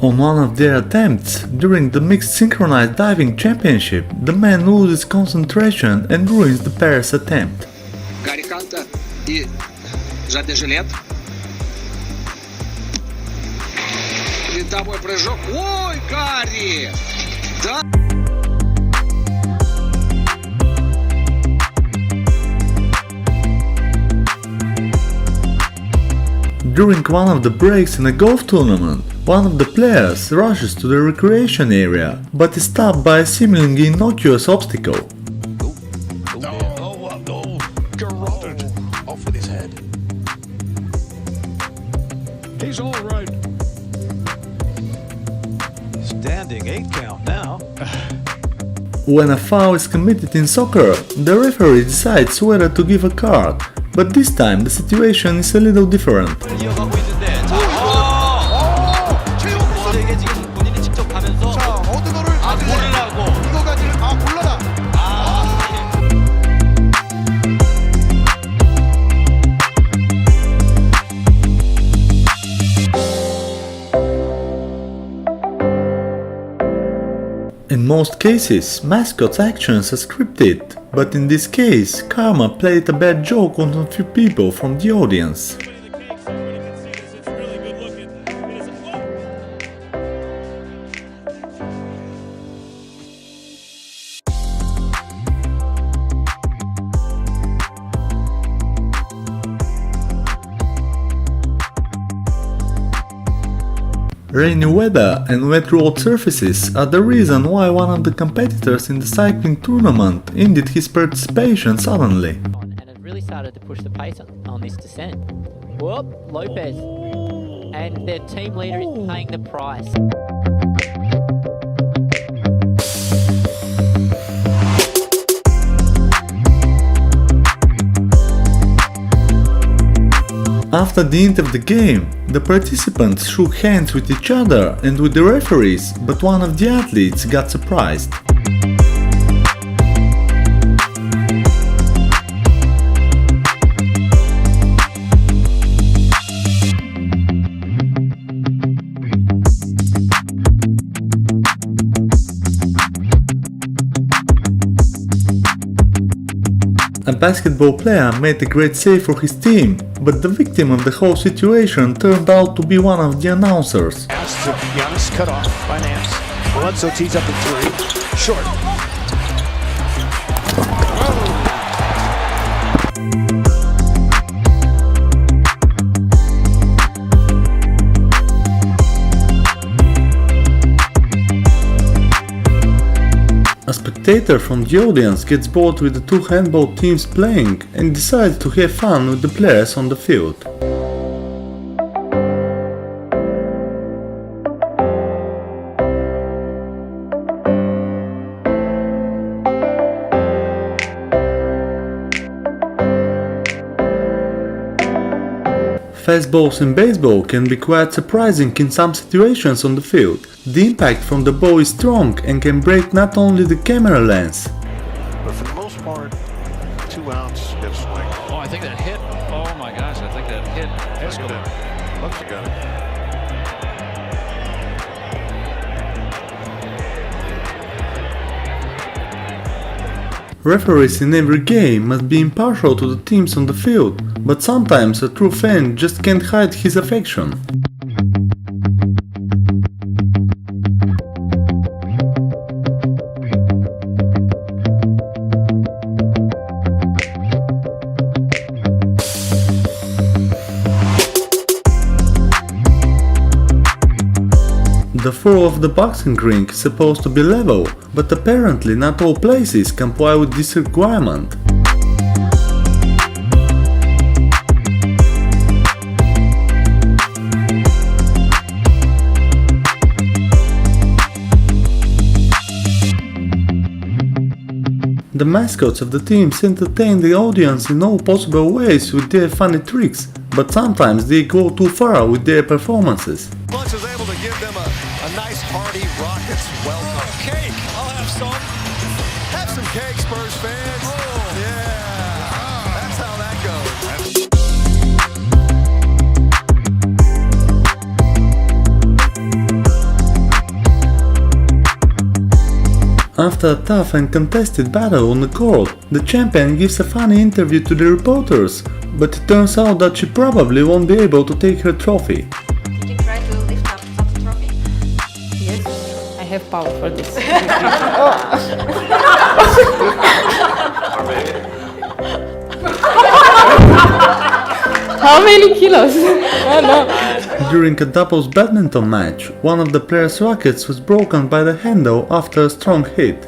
On one of their attempts, during the mixed synchronized diving championship, the man loses concentration and ruins the pair's attempt. Gary canta e já de жилет. Ele dá uma pressão. Oi, Gary! During one of the breaks in a golf tournament, one of the players rushes to the recreation area, but is stopped by a seemingly innocuous obstacle. Garroted. Off with his head. He's all right. Standing 8 count now. When a foul is committed in soccer, the referee decides whether to give a card, but this time the situation is a little different. In most cases, mascots' actions are scripted, but in this case, Karma played a bad joke on a few people from the audience. Rainy weather and wet road surfaces are the reason why one of the competitors in the cycling tournament ended his participation suddenly. And it really started to push the pace on this descent. Whoop, Lopez. And their team leader is paying the price. After the end of the game, the participants shook hands with each other and with the referees, but one of the athletes got surprised. A basketball player made a great save for his team, but the victim of the whole situation turned out to be one of the announcers. Giannis cut off by Nance. Bledsoe tees up in 3. Short. A spectator from the audience gets bored with the two handball teams playing and decides to have fun with the players on the field. Fastballs in baseball can be quite surprising in some situations on the field. The impact from the ball is strong and can break not only the camera lens. But for the most part, 2 outs, get a swing. Oh, I think that hit. Oh my gosh, I think that hit Escobar. Looks you got it. Referees in every game must be impartial to the teams on the field, but sometimes a true fan just can't hide his affection. The floor of the boxing ring is supposed to be level, but apparently not all places comply with this requirement. The mascots of the teams entertain the audience in all possible ways with their funny tricks, but sometimes they go too far with their performances. Bunch is able to give them a nice hearty Rockets welcome. Cake. I'll have some. Have some cake, Spurs fans. Yeah, that's how that goes. After a tough and contested battle on the court, the champion gives a funny interview to the reporters, but it turns out that she probably won't be able to take her trophy. Did you try to lift up the trophy? Yes, I have power for this. How many kilos? Oh, no. During a doubles badminton match, one of the players' rackets was broken by the handle after a strong hit.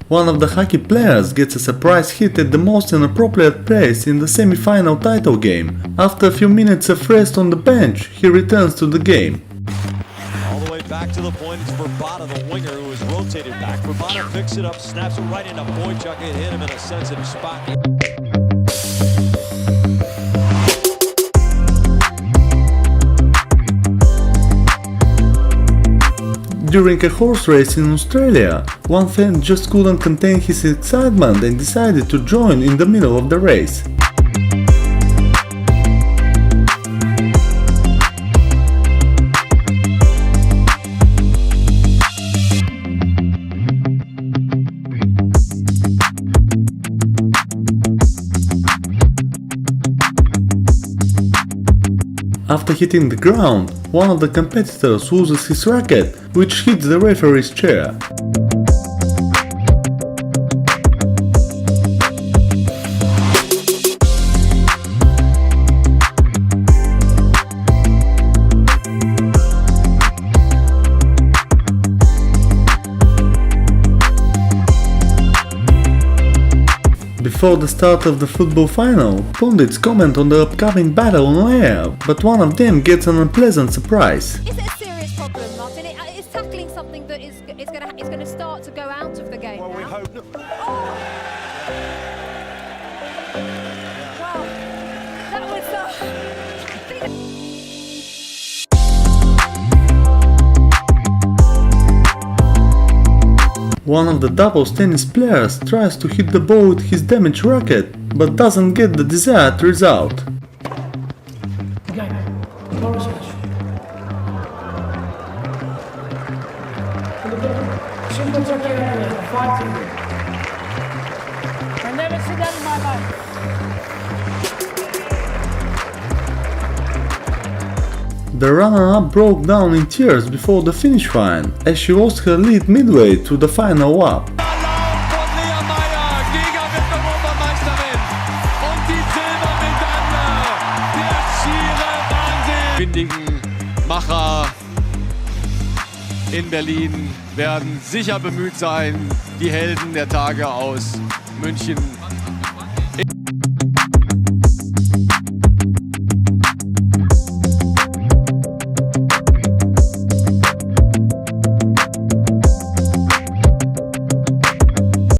One of the hockey players gets a surprise hit at the most inappropriate place in the semi-final title game. After a few minutes of rest on the bench, he returns to the game. All the way back to the point, it's Verbata, the winger, who is rotated back. Verbata picks it up, snaps it right into Boychuk. It hit him in a sensitive spot. During a horse race in Australia, one fan just couldn't contain his excitement and decided to join in the middle of the race. After hitting the ground, one of the competitors loses his racket, which hits the referee's chair. Before the start of the football final, pundits comment on the upcoming battle on air, but one of them gets an unpleasant surprise. Is it a serious problem, Martin? It's tackling something that is going to start to go out of the game Well, now. we hope not. Wow, that was One of the doubles tennis players tries to hit the ball with his damaged racket, but doesn't get the desired result. I never seen that in my life. The runner-up broke down in tears before the finish line, as she lost her lead midway through the final lap. Windigen Macher in Berlin werden sicher bemüht sein, die Helden der Tage aus München